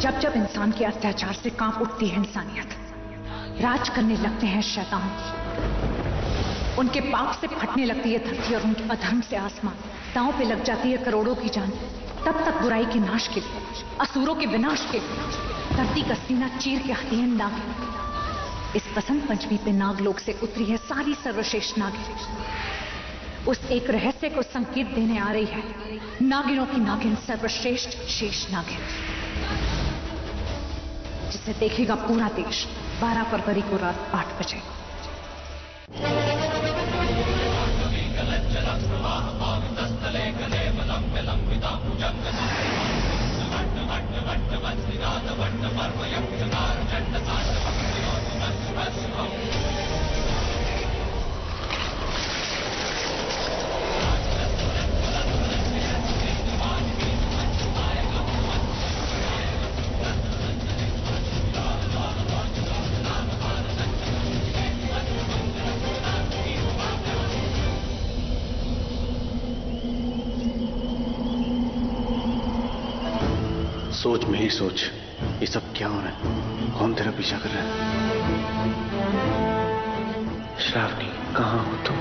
जब जब इंसान के अत्याचार से कांप उठती है इंसानियत, राज करने लगते हैं शैतान, उनके पाप से फटने लगती है धरती और उनके अधर्म से आसमान, दांव पे लग जाती है करोड़ों की जान, तब तक बुराई के नाश के लिए, असुरों के विनाश के लिए धरती का सीना चीर के आती है नागिन। इस बसंत पंचमी पे नागलोक से उतरी है सारी सर्वश्रेष्ठ नागिन। उस एक रहस्य को संकेत देने आ रही है नागिनों की नागिन, सर्वश्रेष्ठ शेष नागिन, जिसे देखेगा पूरा देश 12 फरवरी को रात 8 बजे। सोच में ही सोच, ये सब क्या हो रहा है? कौन तेरा पीछा कर रहा है? श्रावणी, कहाँ हो तुम?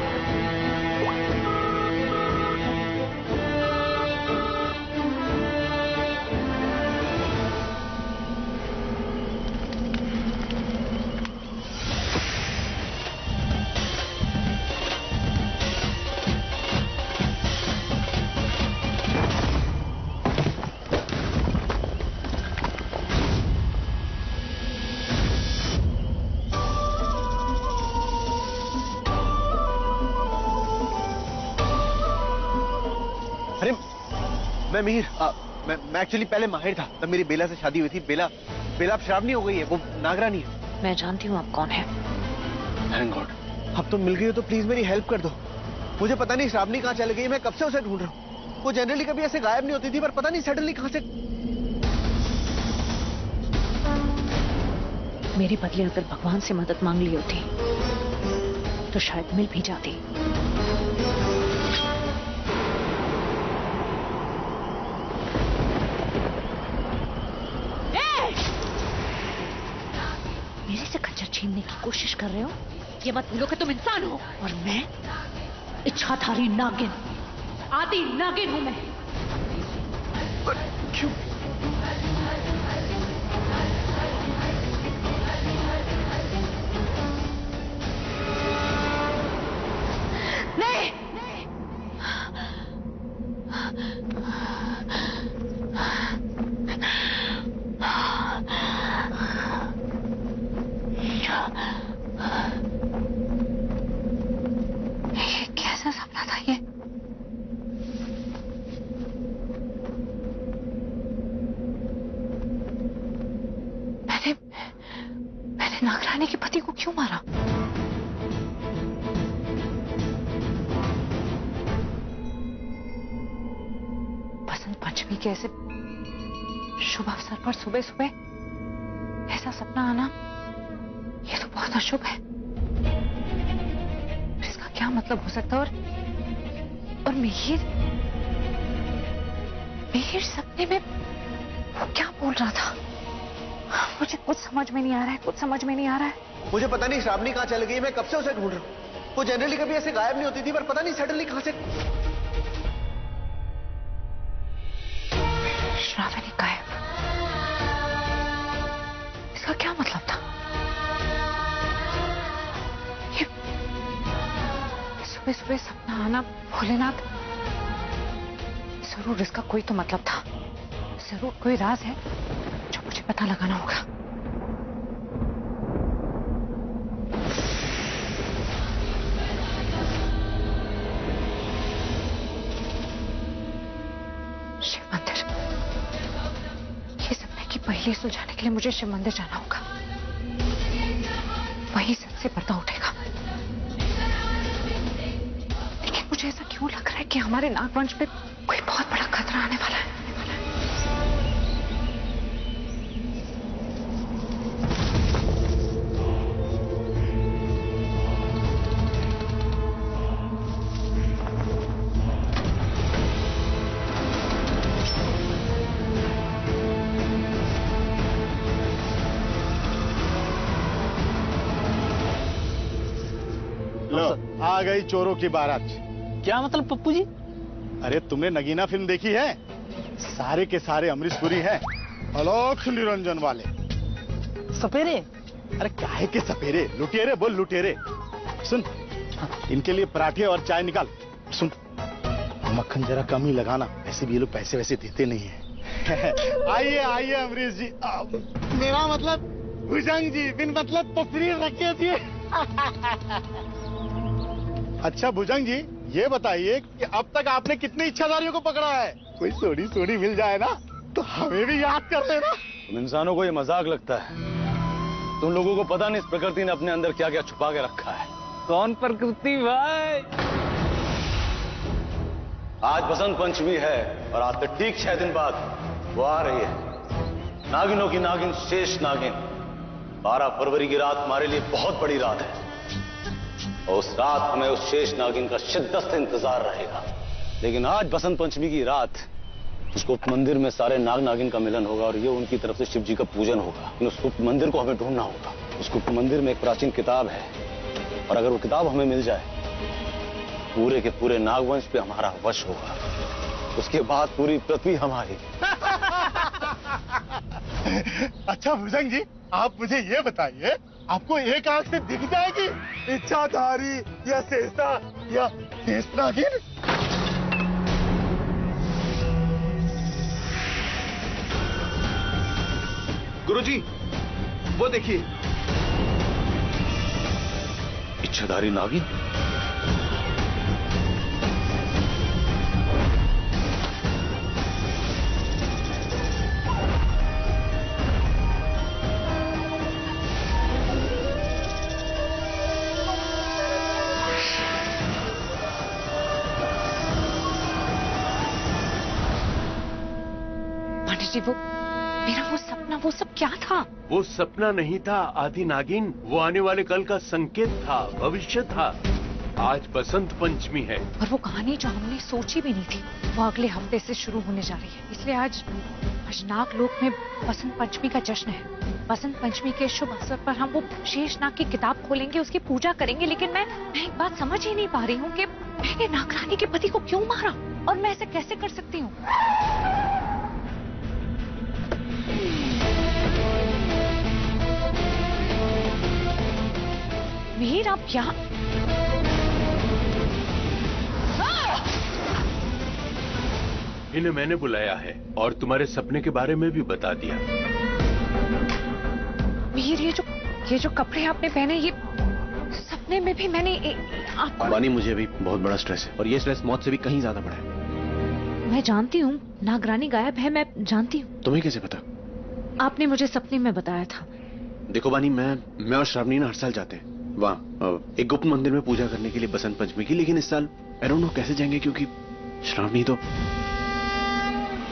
मैं मीर, मैं एक्चुअली पहले माहिर था, तब मेरी बेला से शादी हुई थी। बेला अब श्रावणी हो गई है, वो नागरानी है। मैं जानती हूँ आप कौन है। थैंक गॉड, अब तुम मिल गई हो तो प्लीज मेरी हेल्प कर दो। मुझे पता नहीं श्रावणी कहाँ चली गई, मैं कब से उसे ढूंढ रहा हूँ। वो जनरली कभी ऐसे गायब नहीं होती थी, पर पता नहीं सडनली कहाँ से। मेरे बदले अगर भगवान से मदद मांग ली होती तो शायद मिल भी जाती। मेरे से खच्चर छीनने की कोशिश कर रहे हो? ये मत भूलो कि तुम इंसान हो और मैं इच्छाधारी नागिन, आदि नागिन हूं मैं। क्यों? नहीं, ये कैसा सपना था ये? मैंने नागरानी के पति को क्यों मारा? बसंत पंचमी के ऐसे शुभ अवसर पर सुबह सुबह ऐसा सपना आना, ये तो बहुत अशुभ है। इसका क्या मतलब हो सकता है? और मिहिर सपने में वो क्या बोल रहा था? मुझे कुछ समझ में नहीं आ रहा है, कुछ समझ में नहीं आ रहा है। मुझे पता नहीं श्रावणी कहाँ चली गई, मैं कब से उसे ढूंढ रहा हूँ। वो जनरली कभी ऐसे गायब नहीं होती थी, पर पता नहीं सडनली कहाँ से। श्रावणी गायब, इसका क्या मतलब था? ये सुबह सुबह सपना आना, भोलेनाथ, जरूर इसका कोई तो मतलब था। जरूर कोई राज है जो मुझे पता लगाना होगा। शिव मंदिर, ये सपने की पहेली सुलझाने के लिए मुझे शिव मंदिर जाना होगा। वहीं सबसे पर्दा उठेगा। लेकिन मुझे ऐसा क्यों लग रहा है कि हमारे नागवंश पे कोई बहुत बड़ा खतरा आने वाला है। आ गई चोरों की बारात। क्या मतलब पप्पू जी? अरे तुमने नगीना फिल्म देखी है? सारे के सारे अमरीश पुरी हैं, अलौक निरंजन वाले। सपेरे? अरे काहे के सपेरे, लुटेरे बोल लुटेरे। सुन, इनके लिए पराठे और चाय निकाल। सुन, मक्खन जरा कम ही लगाना, ऐसे भी ये लोग पैसे वैसे देते नहीं है। आइए आइए अमरीश जी। मेरा मतलब भुजंग जी, बिन मतलब तस्वीर रखिए थी। अच्छा भुजंग जी, ये बताइए कि अब तक आपने कितनी इच्छाधारियों को पकड़ा है? कोई सोनी सोनी मिल जाए ना तो हमें भी याद कर लेना। तुम इंसानों को ये मजाक लगता है। तुम लोगों को पता नहीं इस प्रकृति ने अपने अंदर क्या क्या छुपा के रखा है। कौन प्रकृति भाई? आज बसंत पंचमी है और आज से ठीक 6 दिन बाद वो आ रही है। नागिनों की नागिन शेष नागिन। 12 फरवरी की रात हमारे लिए बहुत बड़ी रात है और उस रात हमें उस शेष नागिन का शिद्दत से इंतजार रहेगा। लेकिन आज बसंत पंचमी की रात उस गुप्त मंदिर में सारे नाग नागिन का मिलन होगा और ये उनकी तरफ से शिव जी का पूजन होगा। उस गुप्त मंदिर को हमें ढूंढना होगा। उस गुप्त मंदिर में एक प्राचीन किताब है और अगर वो किताब हमें मिल जाए, पूरे के पूरे नागवंश पे हमारा वश होगा। उसके बाद पूरी पृथ्वी हमारी। अच्छा भुजंग जी, आप मुझे ये बताइए, आपको एक आंख से दिख जाएगी इच्छाधारी या शेषा या शेष नागिन? गुरुजी, वो देखिए। इच्छाधारी नागिन? पंडित जी, मेरा वो सपना, वो सब क्या था? वो सपना नहीं था आदि नागिन, वो आने वाले कल का संकेत था, भविष्य था। आज बसंत पंचमी है और वो कहानी जो हमने सोची भी नहीं थी, वो अगले हफ्ते से शुरू होने जा रही है। इसलिए आज नागलोक में बसंत पंचमी का जश्न है। बसंत पंचमी के शुभ अवसर पर हम वो शेषनाग की किताब खोलेंगे, उसकी पूजा करेंगे। लेकिन मैं एक बात समझ ही नहीं पा रही हूँ कि मैंने नागरानी के पति को क्यों मारा और मैं ऐसे कैसे कर सकती हूँ? मीर, आप यहाँ? इन्हें मैंने बुलाया है और तुम्हारे सपने के बारे में भी बता दिया। मीर, ये जो कपड़े आपने पहने, ये सपने में भी मैंने अंबानी, मुझे अभी बहुत बड़ा स्ट्रेस है और ये स्ट्रेस मौत से भी कहीं ज्यादा बड़ा है। मैं जानती हूँ नागरानी गायब है, मैं जानती हूँ। तुम्हें कैसे पता? आपने मुझे सपने में बताया था। देखो बानी, मैं और श्रावणी ना हर साल जाते हैं वहाँ एक गुप्त मंदिर में पूजा करने के लिए बसंत पंचमी की। लेकिन इस साल आई डोंट नो कैसे जाएंगे, क्योंकि श्रावणी तो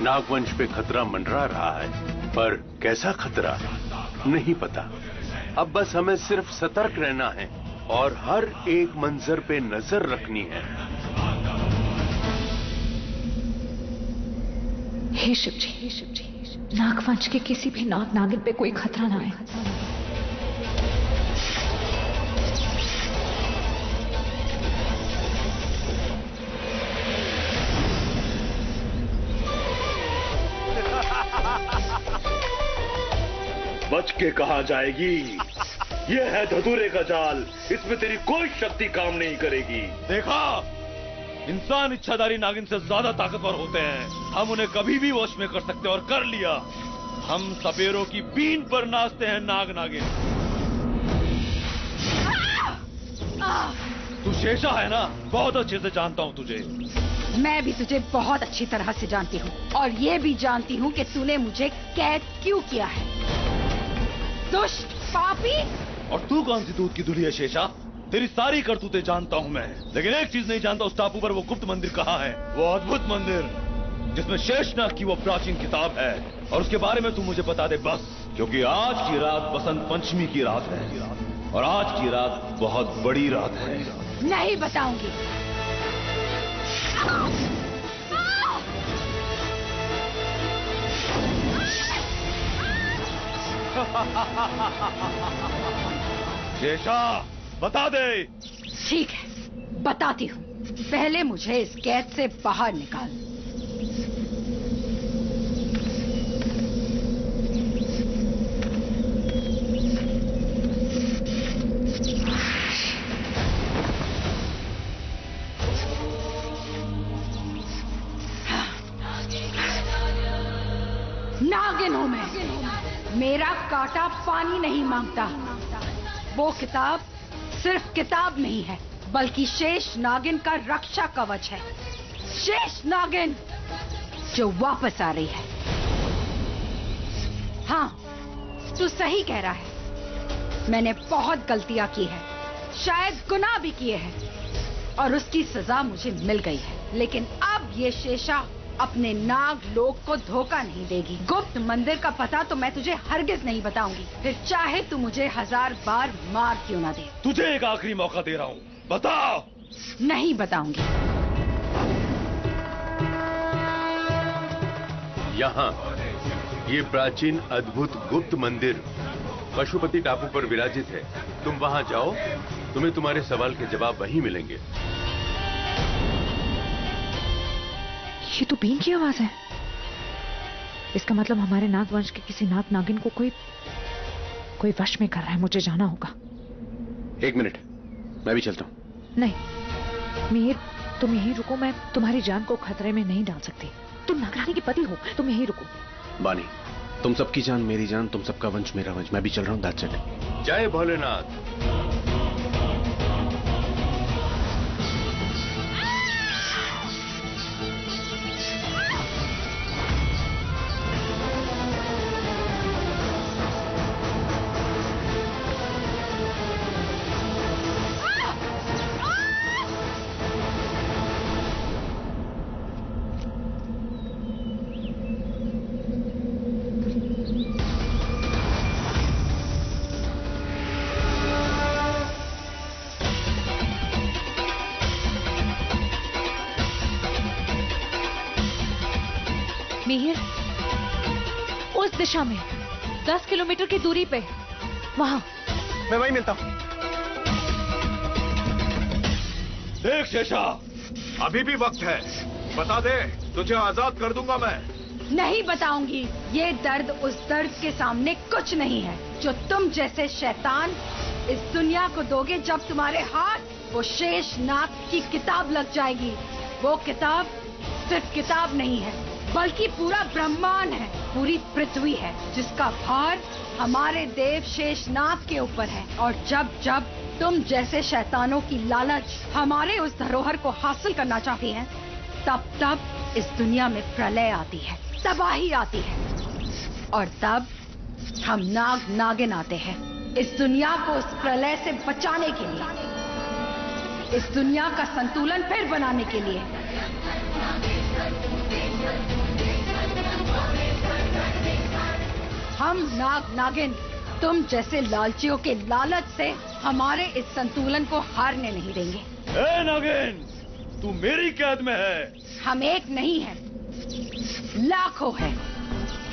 नागवंश पे खतरा मंडरा रहा है, पर कैसा खतरा नहीं पता। अब बस हमें सिर्फ सतर्क रहना है और हर एक मंजर पे नजर रखनी है। हे शिव जी, हे शिव जी, नागवंश के किसी भी नाग नागिन पे कोई खतरा ना आए। बच के कहा जाएगी। ये है धतूरे का जाल, इसमें तेरी कोई शक्ति काम नहीं करेगी। देखा, इंसान इच्छाधारी नागिन से ज्यादा ताकतवर होते हैं। हम उन्हें कभी भी वश में कर सकते और कर लिया। हम सपेरों की बीन पर नाचते हैं नाग नागिन। तू शेषा है ना? बहुत अच्छे से जानता हूँ तुझे। मैं भी तुझे बहुत अच्छी तरह से जानती हूँ और ये भी जानती हूँ कि तूने मुझे कैद क्यों किया है, दुष्ट पापी। और तू कौन सी दूध की धुली है शेषा? तेरी सारी करतूतें जानता हूँ मैं, लेकिन एक चीज नहीं जानता, उस टापू पर वो गुप्त मंदिर कहाँ है? वो अद्भुत मंदिर जिसमें शेषनाग की वो प्राचीन किताब है, और उसके बारे में तू मुझे बता दे बस। क्योंकि आज की रात बसंत पंचमी की रात है और आज की रात बहुत बड़ी रात है। नहीं बताऊंगी। शेषा, बता दे। ठीक है, बताती हूँ। पहले मुझे इस कैद से बाहर निकाल। नागिन हूं मैं। मेरा कांटा पानी नहीं मांगता। वो किताब सिर्फ किताब नहीं है, बल्कि शेष नागिन का रक्षा कवच है। शेष नागिन जो वापस आ रही है। हाँ, तू सही कह रहा है। मैंने बहुत गलतियां की है, शायद गुनाह भी किए हैं, और उसकी सजा मुझे मिल गई है। लेकिन अब ये शेषा अपने नाग लोक को धोखा नहीं देगी। गुप्त मंदिर का पता तो मैं तुझे हरगिज नहीं बताऊंगी, फिर चाहे तू मुझे 1000 बार मार क्यों ना दे। तुझे एक आखिरी मौका दे रहा हूँ, बता। नहीं बताऊंगी। यहाँ ये प्राचीन अद्भुत गुप्त मंदिर पशुपति टापू पर विराजित है। तुम वहाँ जाओ, तुम्हें तुम्हारे सवाल के जवाब वहीं मिलेंगे। ये तो बीन की आवाज है। इसका मतलब हमारे नागवंश के किसी नाग नागिन को कोई वश में कर रहा है। मुझे जाना होगा। 1 मिनट, मैं भी चलता हूँ। नहीं मीर, तुम यहीं रुको। मैं तुम्हारी जान को खतरे में नहीं डाल सकती। तुम नागरानी के पति हो, तुम यहीं रुको। बानी, तुम सबकी जान मेरी जान, तुम सबका वंश मेरा वंश। मैं भी चल रहा हूँ। That's it. जय भोलेनाथ। मिहिर, उस दिशा में 10 किलोमीटर की दूरी पे, वहां। मैं वहीं मिलता हूँ। देख शेषा, अभी भी वक्त है। बता दे, तुझे आजाद कर दूंगा मैं। नहीं बताऊंगी। ये दर्द उस दर्द के सामने कुछ नहीं है जो तुम जैसे शैतान इस दुनिया को दोगे जब तुम्हारे हाथ वो शेष नाग की किताब लग जाएगी। वो किताब सिर्फ किताब नहीं है, बल्कि पूरा ब्रह्मांड है, पूरी पृथ्वी है, जिसका भार हमारे देव शेषनाग के ऊपर है। और जब जब तुम जैसे शैतानों की लालच हमारे उस धरोहर को हासिल करना चाहती है, तब तब इस दुनिया में प्रलय आती है, तबाही आती है, और तब हम नाग नागिन आते हैं इस दुनिया को उस प्रलय से बचाने के लिए, इस दुनिया का संतुलन फिर बनाने के लिए। हम नाग नागिन तुम जैसे लालचियों के लालच से हमारे इस संतुलन को हारने नहीं देंगे। ए नागिन, तू मेरी कैद में है। हम एक नहीं है, लाखों है,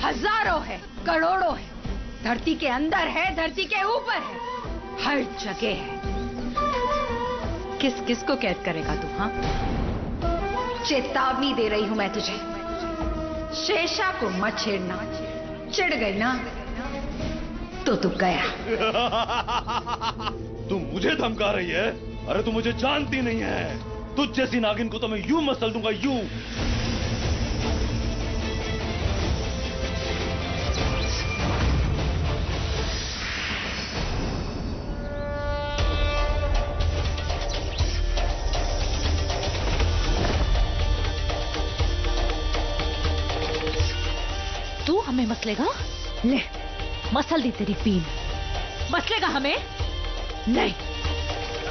हजारों है, करोड़ों है। धरती के अंदर है, धरती के ऊपर है, हर जगह है। किस किस को कैद करेगा तू? हाँ, चेतावनी दे रही हूं मैं तुझे, शेषा को मत छेड़ना। चिढ़ गई ना तो तू गया। तू मुझे धमका रही है? अरे तू मुझे जानती नहीं है। तुझ जैसी नागिन को तो मैं यूं मसल दूंगा, यूं। तू हमें मसलेगा? ले, मसल दी तेरी पीन। मसलेगा हमें? नहीं,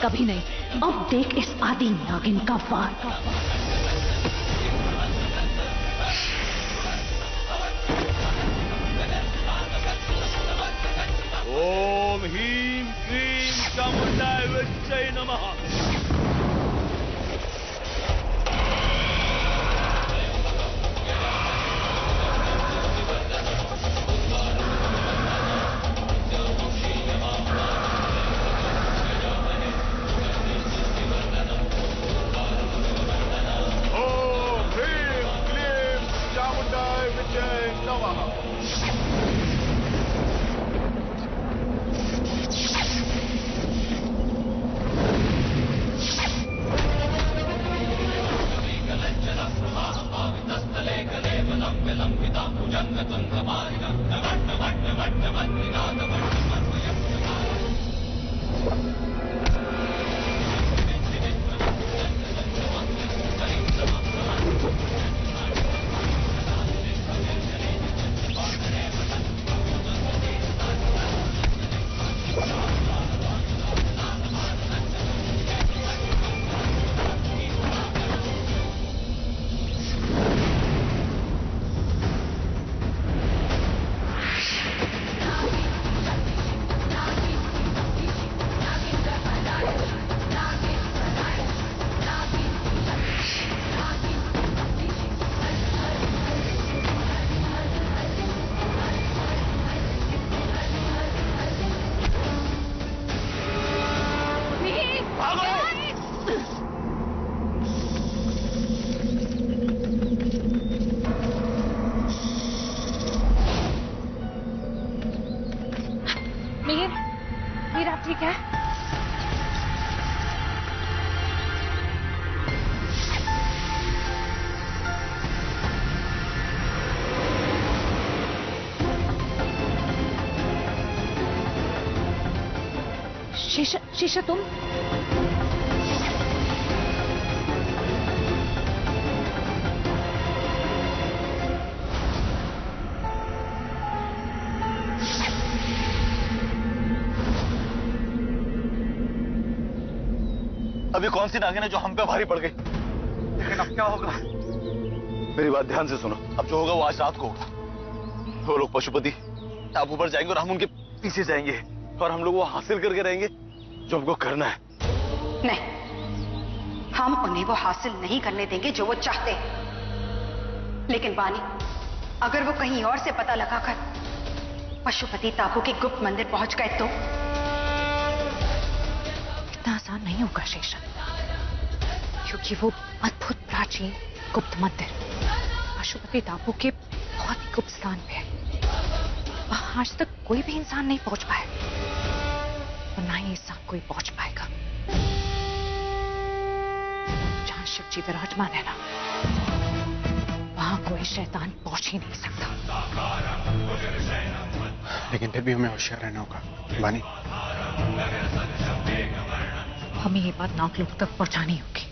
कभी नहीं। अब देख इस आदि नागिन का वार। ओम ह्रीं क्रीं चामुंडाय विच्चै नमः। Armitage Nova. मीर आप ठीक है? शीशा तुम? अभी कौन सी नागिन है जो हम पे भारी पड़ गई? लेकिन अब क्या होगा? मेरी बात ध्यान से सुनो। अब जो होगा वो आज रात को होगा। वो लोग पशुपति टापू पर जाएंगे और हम उनके पीछे जाएंगे और हम लोग वो हासिल करके रहेंगे जो हमको करना है। नहीं, हम उन्हें वो हासिल नहीं करने देंगे जो वो चाहते हैं। लेकिन बानी, अगर वो कहीं और से पता लगाकर पशुपति टापू के गुप्त मंदिर पहुंच गए तो? इतना आसान नहीं होगा शेषन, क्योंकि वो अद्भुत प्राचीन गुप्त मंदिर पशुपति टापू के बहुत ही गुप्त स्थान पे है। वहां आज तक कोई भी इंसान नहीं पहुंच पाया और ना ही इंसान कोई पहुंच पाएगा। जहां शिव जी विराजमान है ना, वहां कोई शैतान पहुंच ही नहीं सकता। लेकिन फिर भी हमें होशियार रहना होगा बानी। हमें ये बात नाग लोग तक पहुंचानी होगी।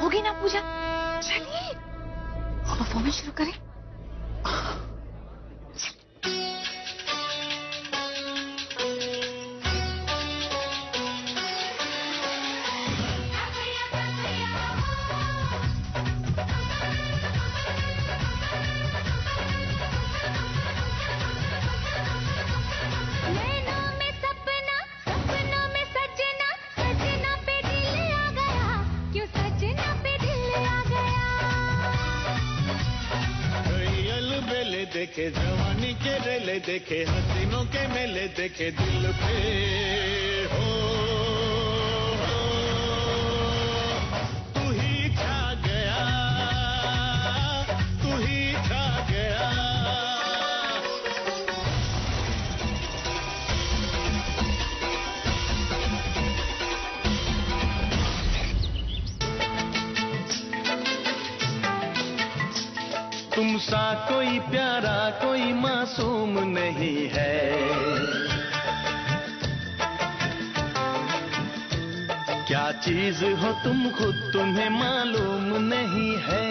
होगी ना पूजा? चलिए परफॉर्मेंस शुरू करें। देखे जवानी के रेले, देखे हसीनों के मेले, देखे दिल पे हो तू ही छा गया, तू ही छा गया। तुम सा कोई प्यारा कोई मासूम नहीं है, क्या चीज हो तुम खुद तुम्हें मालूम नहीं है।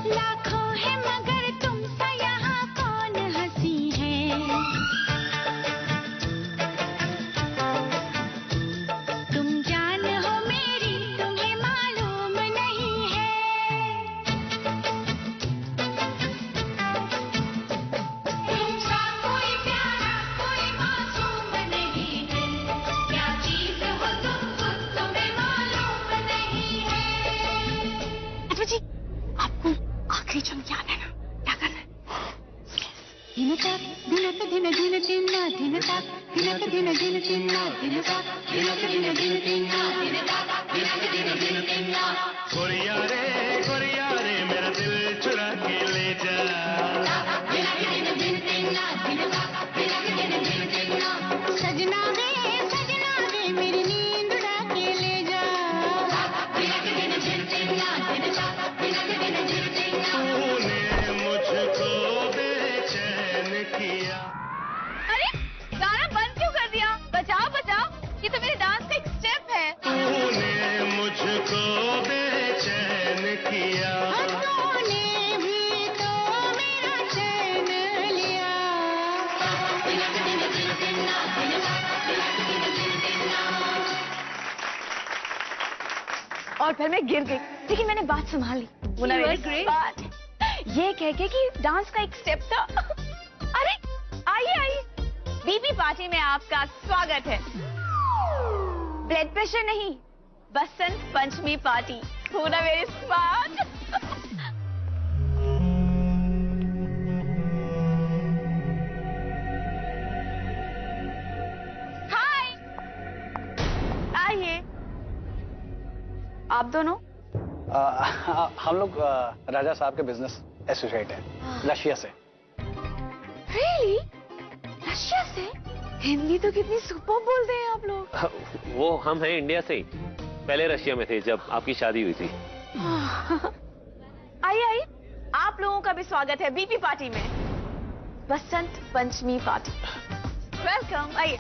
लाखों है मगर तुम सा यहाँ कौन हंसी है, तुम जान हो मेरी तुम्हें मालूम नहीं है। सुन के आता है ना, क्या करना है? गोरिया रे मेरा दिल चुरा के ले जा। सजना रे मेरी नींद उड़ा के ले जा। तूने मुझको बेचैन किया। अरे गाना बंद क्यों कर दिया? बजाओ बजाओ, ये तो मेरे डांस का एक स्टेप है। तूने मुझको बेचैन किया। तूने भी तो मेरा चैन लिया। और फिर मैं गिर गई, लेकिन मैंने बात संभाल ली। मुन्ना मेरी बात ये कह के कि डांस का एक स्टेप था। अरे आइए आइए, बीबी पार्टी में आपका स्वागत है। ब्लड प्रेशर नहीं, बसंत पंचमी पार्टी। मुन्ना मेरी बात। हाय, आइए। आप दोनों? हम लोग राजा साहब के बिजनेस एसोसिएट हैं, रशिया से। Really? रशिया से? हिंदी तो कितनी सुपर बोलते हैं आप लोग। वो हम हैं इंडिया से ही, पहले रशिया में थे जब आपकी शादी हुई थी। आइए आइए, आप लोगों का भी स्वागत है बीपी पार्टी में, बसंत पंचमी पार्टी। वेलकम, आइए।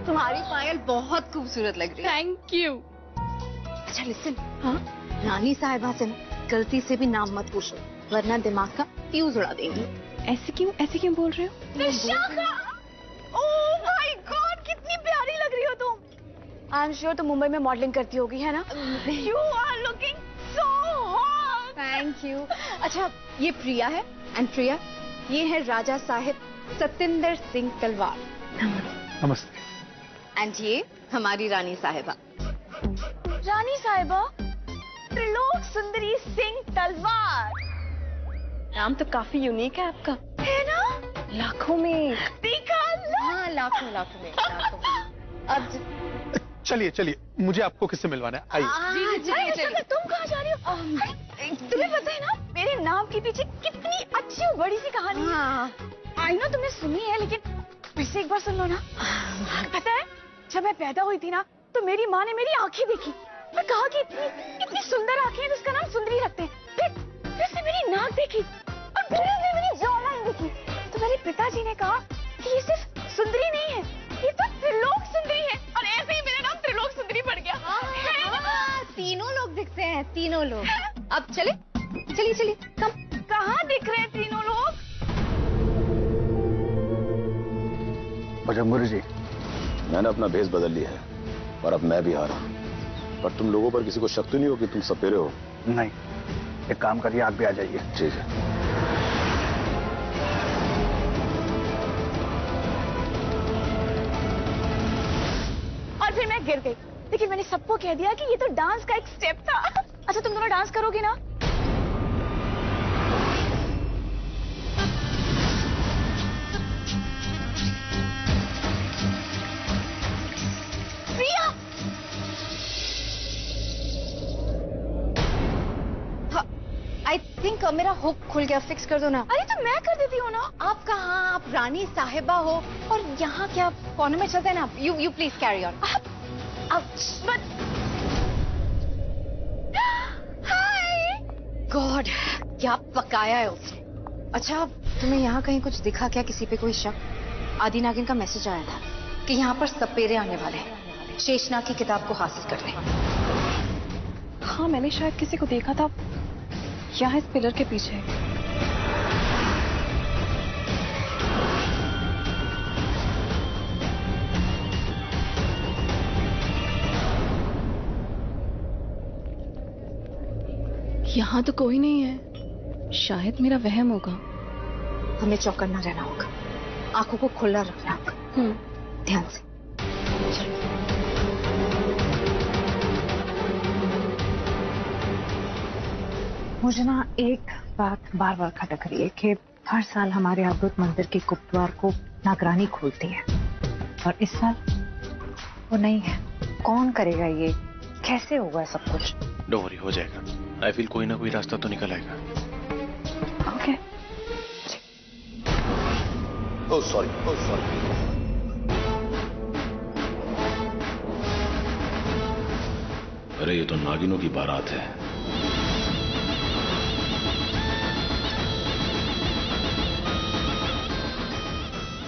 तुम्हारी पायल बहुत खूबसूरत लग रही है। Thank you. अच्छा लिसन, हाँ, रानी साहिबा से गलती से भी नाम मत पूछो, वरना दिमाग का फ्यूज उड़ा देंगी। ऐसे क्यों बोल रहे हो? विशाखा! ओह माय गॉड, कितनी प्यारी लग रही हो तुम। आई एम श्योर तुम मुंबई में मॉडलिंग करती होगी, है ना? You are looking so hot. Thank you. अच्छा, ये प्रिया है, एंड प्रिया, ये है राजा साहिब सतिंदर सिंह तलवार। नमस्ते। एंड ये हमारी रानी साहिबा। रानी साहिबा, त्रिलोक सुंदरी सिंह तलवार। नाम तो काफी यूनिक है आपका, है ना? लाखों में देखा। हाँ, लाखों में। अब चलिए, मुझे आपको किससे मिलवाना है? आइए। चलिए। तुम कहाँ जा रही हो? तुम्हें पता है ना मेरे नाम के पीछे कितनी अच्छी और बड़ी सी कहानी है। आई नो तुमने सुनी है, लेकिन फिर से एक बार सुन लो ना। पता है, जब मैं पैदा हुई थी ना, तो मेरी माँ ने मेरी आंखें देखी और कहा कि इतनी सुंदर आंखें हैं, उसका नाम सुंदरी रखते हैं। फिर उसने मेरी नाक देखी और फिर उसने मेरी जॉ लाइन देखी, तो मेरे पिताजी ने कहा कि ये सिर्फ सुंदरी नहीं है, ये तो त्रिलोक सुंदरी है। और ऐसे ही मेरा नाम त्रिलोक सुंदरी पड़ गया। तीनों लोग दिखते हैं, तीनों लोग। अब चलिए, कम। कहाँ दिख रहे हैं तीनों लोग? गुरु जी, मैंने अपना भेष बदल लिया है और अब मैं भी आ रहा हूँ। पर तुम लोगों पर किसी को शक तो नहीं हो कि तुम सपेरे हो? नहीं, एक काम करिए, आप भी आ जाइए। ठीक है। और फिर मैं गिर गई, लेकिन मैंने सबको कह दिया कि ये तो डांस का एक स्टेप था। अच्छा, तुम दोनों डांस करोगे ना? प्रिया! आई थिंक मेरा हुक खुल गया, फिक्स कर दो ना। अरे तो मैं कर देती हूँ ना। आप कहाँ, आप रानी साहिबा हो, और यहाँ क्या कॉर्नर में चलते हैं ना। You please carry on. God, क्या पकाया है उसने। अच्छा, तुम्हें यहाँ कहीं कुछ दिखा क्या, किसी पे कोई शक? आदि नागिन का मैसेज आया था कि यहाँ पर सपेरे आने वाले हैं, शेषनाग की किताब को हासिल करने। हाँ, मैंने शायद किसी को देखा था यहाँ इस पिलर के पीछे। यहाँ तो कोई नहीं है, शायद मेरा वहम होगा। हमें चौकन्ना रहना होगा, आंखों को खुला रखना होगा। ध्यान से। मुझे ना एक बात बार बार खटक रही है कि हर साल हमारे अद्भुत मंदिर के गुप्तद्वार को नागरानी खोलती है और इस साल वो नहीं है। कौन करेगा ये? कैसे होगा सब कुछ? डोंट वरी, हो जाएगा। आई फील कोई ना कोई रास्ता तो निकल आएगा। Okay. Oh sorry, oh sorry. अरे ये तो नागिनों की बारात है।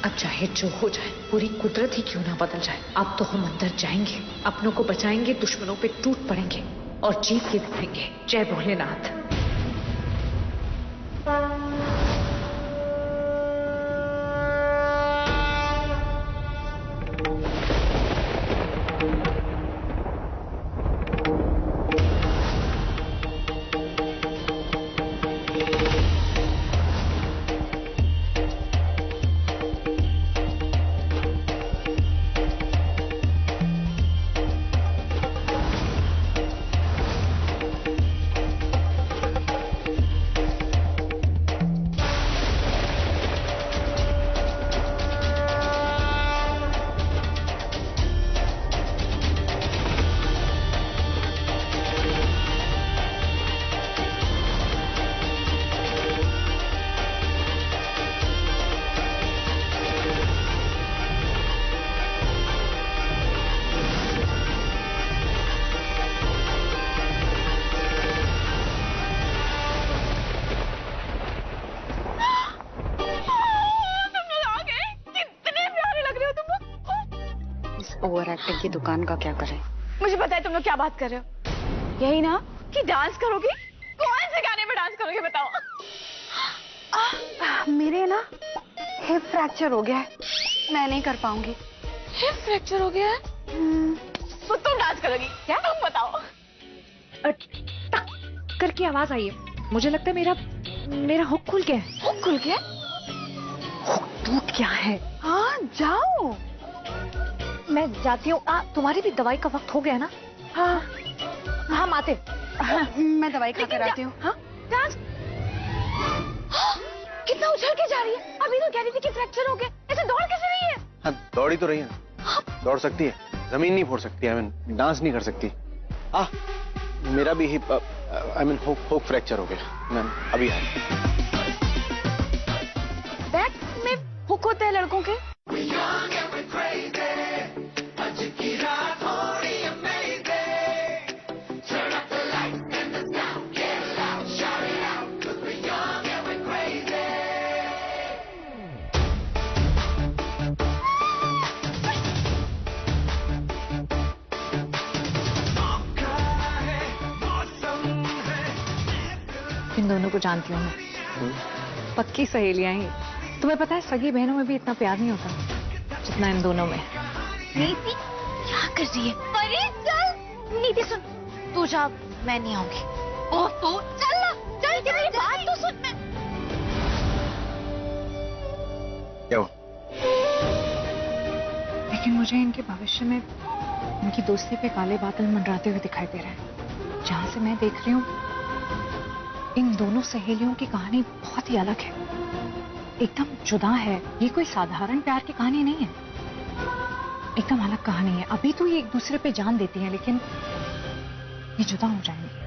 अब चाहे जो हो जाए, पूरी कुदरत ही क्यों ना बदल जाए, अब तो हम अंदर जाएंगे, अपनों को बचाएंगे, दुश्मनों पे टूट पड़ेंगे और जीत के दिखाएंगे। जय भोलेनाथ। ओवर एक्टिंग की दुकान का क्या करें? मुझे पता है तुम लोग क्या बात कर रहे हो। यही ना कि डांस करोगी? कौन से गाने में डांस करोगे बताओ? मेरे ना हिप फ्रैक्चर हो गया है, मैं नहीं कर पाऊंगी। हिप फ्रैक्चर हो गया है? तो तुम डांस करोगी क्या? तुम बताओ। टक करके आवाज आई है। मुझे लगता है मेरा हुक खुल गया है। हुक खुल गया? हुक टूट क्या है? हाँ जाओ, मैं जाती हूँ। तुम्हारी भी दवाई का वक्त हो गया ना? हाँ हाँ माते। हाँ, मैं दवाई खा कर आती हूँ। हाँ डांस। कितना उछल के जा रही है, अभी तो कह रही थी कि फ्रैक्चर हो गया, ऐसे दौड़ कैसे रही है? हाँ दौड़ी तो रही है, दौड़ सकती है, जमीन नहीं फोड़ सकती, आई मीन डांस नहीं कर सकती। मेरा भी hip I mean hook fracture हो गया, मैं अभी बैक में हुक होते हैं लड़कों के? इन दोनों को जानती हूँ मैं, पक्की सहेलियां ही। तुम्हें पता है सगी बहनों में भी इतना प्यार नहीं होता जितना इन दोनों में। नीति क्या कर रही है? अरे चल नीति सुन, तू जा, मैं नहीं आऊंगी। ओहो चल ना, चल मेरी बात तो सुन। मैं क्या हुआ? लेकिन मुझे इनके भविष्य में इनकी दोस्ती पे काले बादल मंडराते हुए दिखाई दे रहे हैं। जहां से मैं देख रही हूँ इन दोनों सहेलियों की कहानी बहुत ही अलग है, एकदम जुदा है। ये कोई साधारण प्यार की कहानी नहीं है, एकदम अलग कहानी है। अभी तो ये एक दूसरे पे जान देती हैं, लेकिन ये जुदा हो जाएंगे।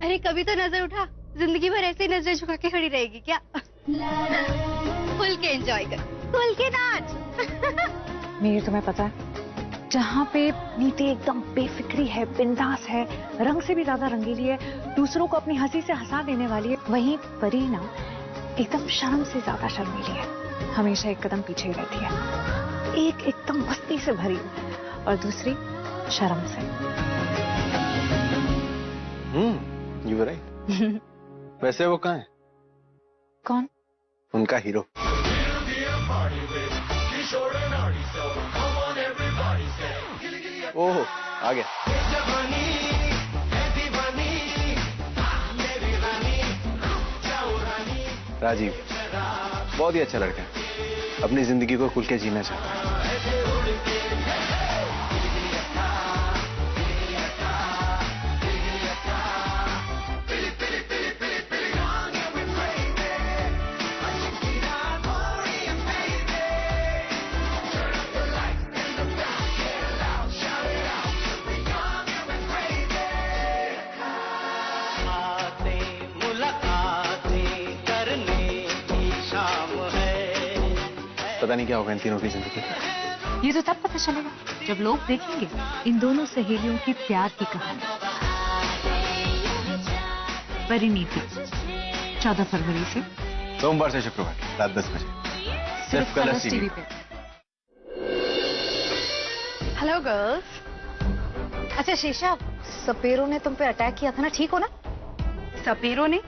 अरे कभी तो नजर उठा, जिंदगी भर ऐसे ही नजर झुका के खड़ी रहेगी क्या? खुल के एंजॉय कर, खुल के नाच। मेरी तुम्हें पता है, जहाँ पे नीति एकदम बेफिक्री है, बिंदास है, रंग से भी ज्यादा रंगीली है, दूसरों को अपनी हंसी से हंसा देने वाली है, वहीं परी ना एकदम शर्म से ज्यादा शर्मीली है, हमेशा एक कदम पीछे ही रहती है। एक एकदम मस्ती से भरी और दूसरी शर्म से। You were right. वैसे वो कहाँ है? कौन? उनका हीरो। ओह आ गया। राजीव बहुत ही अच्छा लड़का है, अपनी जिंदगी को खुल के जीना चाहता है। पता नहीं क्या होगा इन तीनों की जिंदगी। ये तो तब पता चलेगा जब लोग देखेंगे इन दोनों सहेलियों की प्यार की कहानी। परिणीति 14 फरवरी से सोमवार से शुक्रवार रात 10 बजे सिर्फ कलर्स टीवी पे। Hello girls. अच्छा शीशा, सपेरों ने तुम पे अटैक किया था ना, ठीक हो ना? सपेरों ने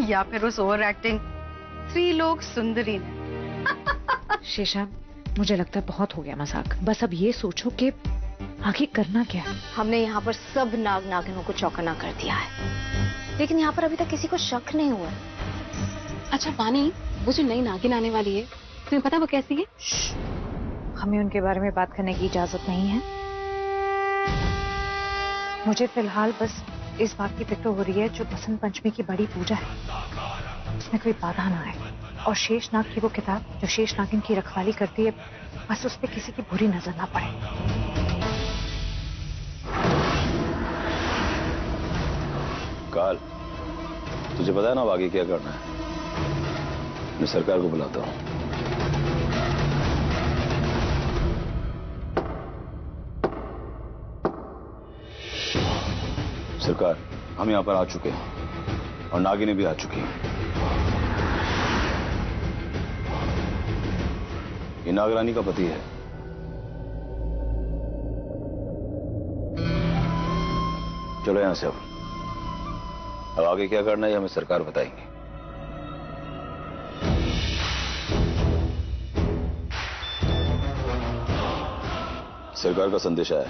या फिर उस ओवर एक्टिंग 3 लोग सुंदरी ने? शीशा, मुझे लगता है बहुत हो गया मजाक। बस अब ये सोचो कि आगे करना क्या है। हमने यहाँ पर सब नाग नागिनों को चौकन्ना कर दिया है, लेकिन यहाँ पर अभी तक किसी को शक नहीं हुआ। अच्छा पानी, वो जो नई नागिन आने वाली है, तुम्हें पता वो कैसी है? हमें उनके बारे में बात करने की इजाजत नहीं है। मुझे फिलहाल बस इस बात की फिक्र हो रही है जो बसंत पंचमी की बड़ी पूजा है, उसमें कोई बाधा ना आए। और शेषनाग की वो किताब जो शेषनागिन की रखवाली करती है, बस उस पर किसी की बुरी नजर ना पड़े। काल, तुझे पता है ना आगे क्या करना है? मैं सरकार को बुलाता हूं। सरकार, हम यहां पर आ चुके हैं और नागिनी भी आ चुकी है। ये नागरानी का पति है। चलो यहां से अब आगे क्या करना है हमें सरकार बताएंगी। सरकार का संदेश है,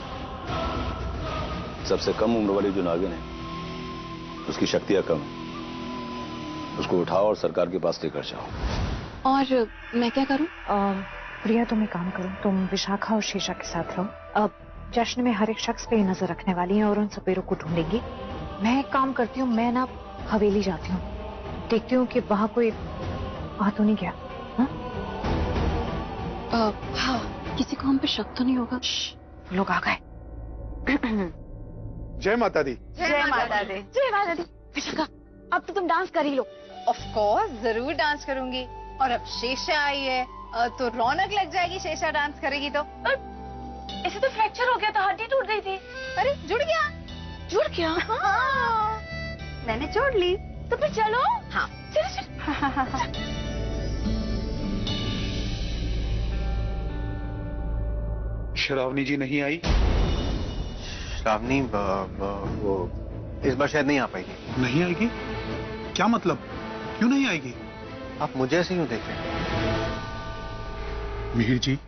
सबसे कम उम्र वाली जो नागिन है उसकी शक्तियां कम, उसको उठाओ और सरकार के पास लेकर जाओ। और मैं क्या करूं? प्रिया, तुम एक काम करो, तुम विशाखा और शीशा के साथ रहो। अब जश्न में हर एक शख्स पे नजर रखने वाली हैं और उन सपेरों को ढूंढेंगी। मैं एक काम करती हूँ, मैं ना हवेली जाती हूँ, देखती हूँ कि वहां कोई आ तो नहीं गया। हाँ, किसी को हम पे शक तो नहीं होगा? लोग आ गए। जय माता दी। जय माता दी। जय माता दी। विशाखा, अब तो तुम डांस कर ही लो। ऑफ कोर्स, जरूर डांस करूंगी। और अब शेषा आई है तो रौनक लग जाएगी। शेषा डांस करेगी तो। इसे तो फ्रैक्चर हो गया था, हड्डी टूट गई थी। अरे जुड़ गया। जुड़ गया? हाँ। मैंने जोड़ ली, तो फिर चलो। हाँ चलो चलो। श्रावणी जी नहीं आई? श्रावणी वो इस बार शायद नहीं आ पाएगी। नहीं आएगी? क्या मतलब, क्यों नहीं आएगी? आप मुझे ऐसे क्यों देख रहे हैं? मिहिर जी,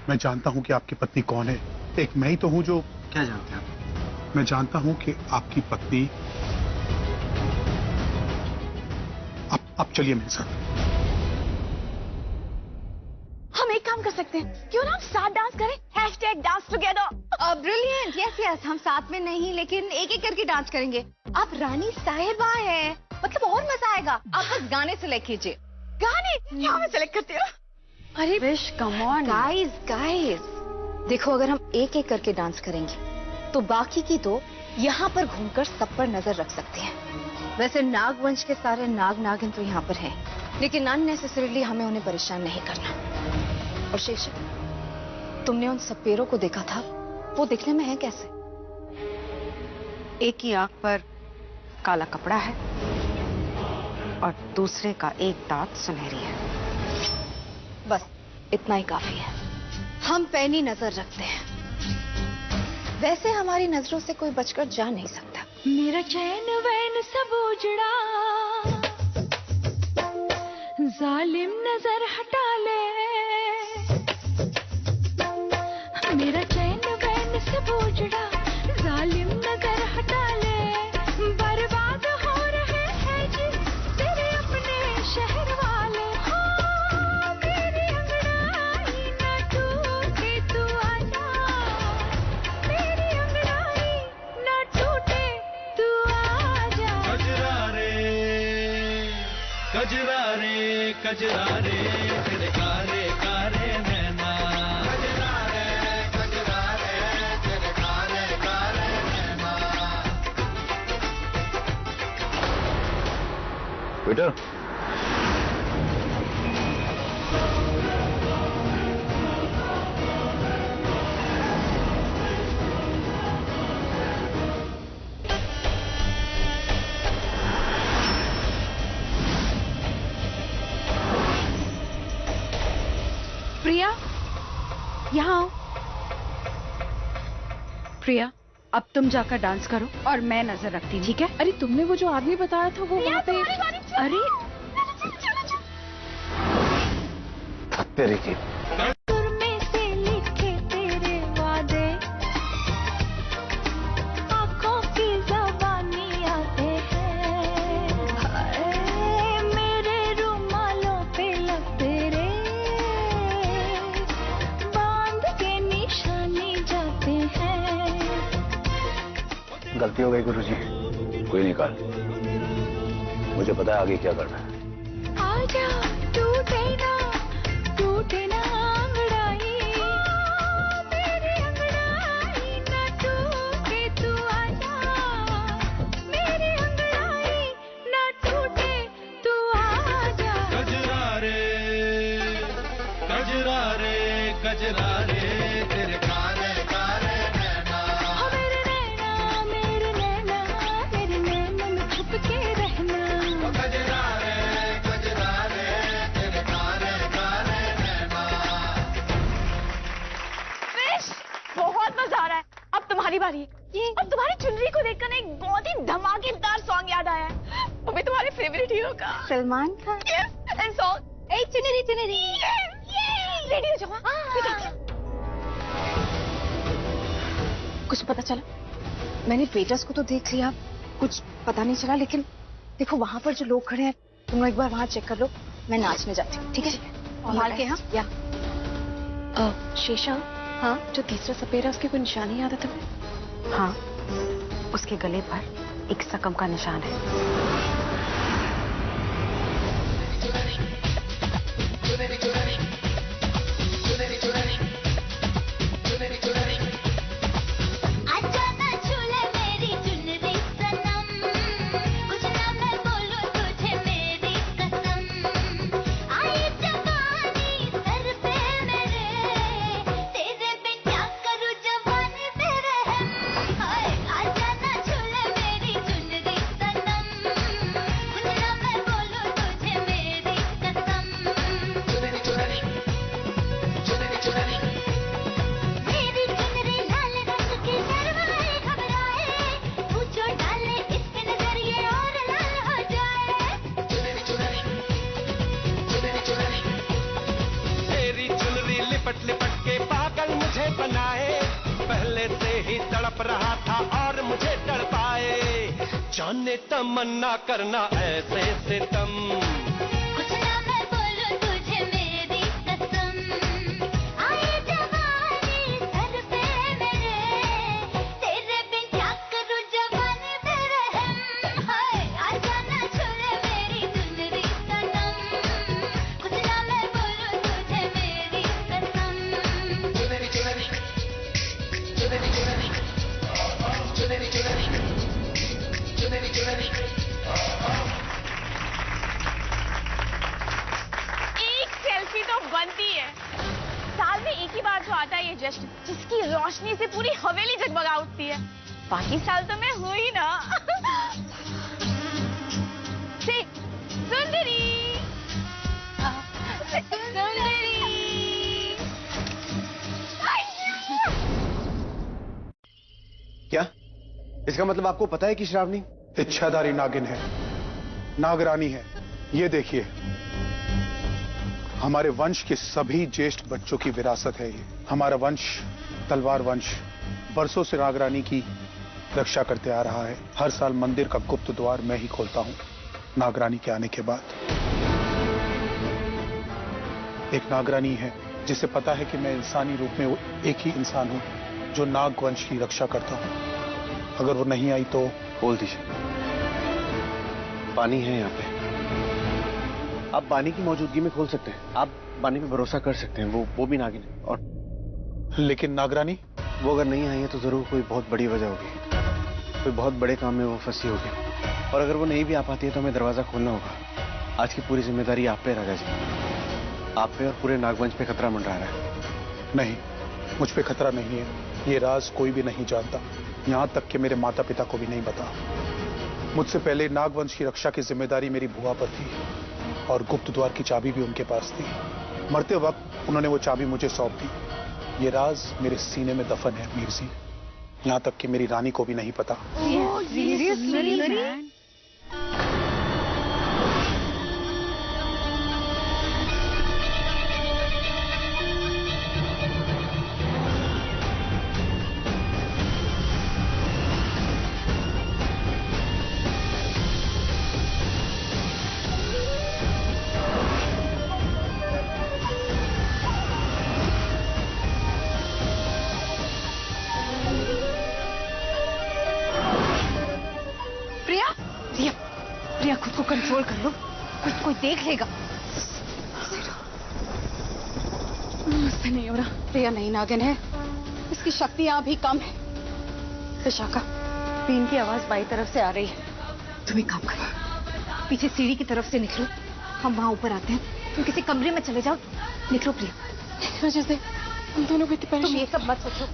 मैं जानता हूं कि आपकी पत्नी कौन है। एक मैं ही तो हूं जो। क्या जानते हैं आप? मैं जानता हूं कि आपकी पत्नी। आप चलिए मेरे साथ। हम एक काम कर सकते हैं, क्यों ना हम साथ डांस करें? #DanceTogether। ब्रिलियंट। यस यस, हम साथ में नहीं लेकिन एक एक करके डांस करेंगे। आप रानी साहिबा हैं, मतलब और मजा आएगा। आप बस गाने सेलेक्ट कीजिए। गाने? क्या मैं सेलेक्ट करती हूँ? अरे विश, कम ऑन गाइस, देखो अगर हम एक एक करके डांस करेंगे तो बाकी की तो यहाँ पर घूमकर सब पर नजर रख सकते हैं। वैसे नागवंश के सारे नाग नागिन तो यहाँ पर हैं, लेकिन अननेसेसरीली हमें उन्हें परेशान नहीं करना। और शेषा, तुमने उन सपेरों को देखा था, वो दिखने में है कैसे? एक की आंख पर काला कपड़ा है और दूसरे का एक दांत सुनहरी है। बस इतना ही काफी है। हम पैनी नजर रखते हैं, वैसे हमारी नजरों से कोई बचकर जा नहीं सकता। मेरा चैन वैन सब उजड़ा, जालिम नजर हटा ले। मेरा चैन वैन सब उजड़ा, जालिम नजर हटा ले। बर्बाद हो रहे हैं जी तेरे अपने शहर वाले। हाँ, मेरी अंगड़ाई न टूटे तू आजा, मेरी अंगड़ाई न टूटे तू आजा। कजरा रे कजरा रे कजरा रे तेरे कारे कारे नैना। कजरा रे तेरे कारे कारे नैना। वेटर, प्रिया, यहाँ आओ। प्रिया, अब तुम जाकर डांस करो और मैं नजर रखती हूँ, ठीक है? अरे तुमने वो जो आदमी बताया था वो वहाँ पे। अरे तेरे की में से लिखे तेरे वादे, आँखों की ज़बानी आते हैं। हाय, मेरे रुमालों पे लगते रे, बांध के निशानी जाते हैं। गलती हो गई गुरुजी, कोई नहीं काल, मुझे पता है आगे क्या करना है। आजा टूटे ना अंगड़ाई, मेरी अंगड़ाई ना टूटे तू आजा, मेरी अंगड़ाई ना टूटे तू आजा। कजरा रे कजरा रे कजरा रे तेरे कारे कारे नैना। मेरे नैना मेरे नैना मेरे नैना में छुप के रहना। कजरा रे तेरे कारे कारे नैना। बहुत मजा आ रहा है। अब तुम्हारी बारी है। अब तुम्हारी चुनरी को देखकर एक बहुत ही धमाकेदार सॉन्ग याद आया है, वो भी तुम्हारे फेवरेट हीरो का, सलमान खान। एंड सॉन्ग ए चुनरी चुनरी। रेडी हो जाओ। कुछ पता चला? मैंने वेटर्स को तो देख लिया, कुछ पता नहीं चला, लेकिन देखो वहां पर जो लोग खड़े हैं, तुम एक बार वहां चेक कर लो। मैं नाचने जाती हूँ, ठीक है? संभाल के। हाँ या शेषा, हाँ जो तीसरा सपेरा है उसकी कोई निशानी याद है तुम्हें? हाँ, उसके गले पर एक सकम का निशान है। आजा ना छूले मेरी चुनरी सनम, कुछ ना मैं बोलूं तुझे मेरी कसम। आई जवानी सर पे मेरे, तेरे पे क्या करूं जवानी पे रहम। हाय, आजा ना छूले मेरी चुनरी सनम, कुछ ना मैं बोलूं तुझे मेरी कसम। मेरी चुनरी लाल रंग की शर्माए घबराए, पूछो डाले इसके नजरिए और लाल हो जाए। तेरी चुनरी लिपट लिपट के पागल मुझे बनाए, पहले से ही तड़प रहा था और मुझे तड़पाए। जाने तमन्ना करना ऐसे सितम। कुछ ना मैं बोलूं तुझे मेरी कसम। आए जवानी सर पे मेरे, तेरे बिन क्या करूं जवानी पे रहम। हाय, आजा ना छूले मेरी चुनरी सनम, कुछ ना मैं बोलूं तुझे मेरी कसम। एक सेल्फी तो बनती है। साल में एक ही बार जो आता है ये जश्न, जिसकी रोशनी से पूरी हवेली जगमगा उठती है। बाकी साल तो मैं हूं ही ना। सुंदरी सुंदरी। क्या इसका मतलब आपको पता है कि श्रावणी इच्छाधारी नागिन है, नागरानी है। ये देखिए, हमारे वंश के सभी ज्येष्ठ बच्चों की विरासत है ये। हमारा वंश तलवार वंश बरसों से नागरानी की रक्षा करते आ रहा है। हर साल मंदिर का गुप्त द्वार मैं ही खोलता हूं नागरानी के आने के बाद। एक नागरानी है जिसे पता है कि मैं इंसानी रूप में एक ही इंसान हूं जो नाग वंश की रक्षा करता हूं। अगर वो नहीं आई तो खोल दीजिए, पानी है यहाँ पे। आप बानी की मौजूदगी में खोल सकते हैं। आप बानी पे भरोसा कर सकते हैं, वो भी नागिन है। और लेकिन नागरानी वो अगर नहीं आई है तो जरूर कोई बहुत बड़ी वजह होगी, कोई बहुत बड़े काम में वो फंसी होगी। और अगर वो नहीं भी आ पाती है तो हमें दरवाजा खोलना होगा। आज की पूरी जिम्मेदारी आप पे राजा जी, आप पे और पूरे नागवंश पे खतरा मंडरा रहा है। नहीं, मुझ पे खतरा नहीं है। ये राज कोई भी नहीं जानता, यहां तक कि मेरे माता पिता को भी नहीं पता। मुझसे पहले नागवंश की रक्षा की जिम्मेदारी मेरी बुआ पर थी और गुप्त द्वार की चाबी भी उनके पास थी। मरते वक्त उन्होंने वो चाबी मुझे सौंप दी। ये राज मेरे सीने में दफन है मीर जी, यहां तक कि मेरी रानी को भी नहीं पता। प्रिया खुद को कंट्रोल कर लो, कोई देख लेगा। मुझसे नहीं हो रहा। प्रिया नहीं नागिन है, इसकी शक्तियां अभी कम है। विशाखा, बीन की आवाज बाई तरफ से आ रही है। तुम एक काम करो, पीछे सीढ़ी की तरफ से निकलो, हम वहां ऊपर आते हैं। तुम किसी कमरे में चले जाओ। निकलो प्रिया। इस वजह से हम दोनों को इतनी तुम ये सब मत सोचो।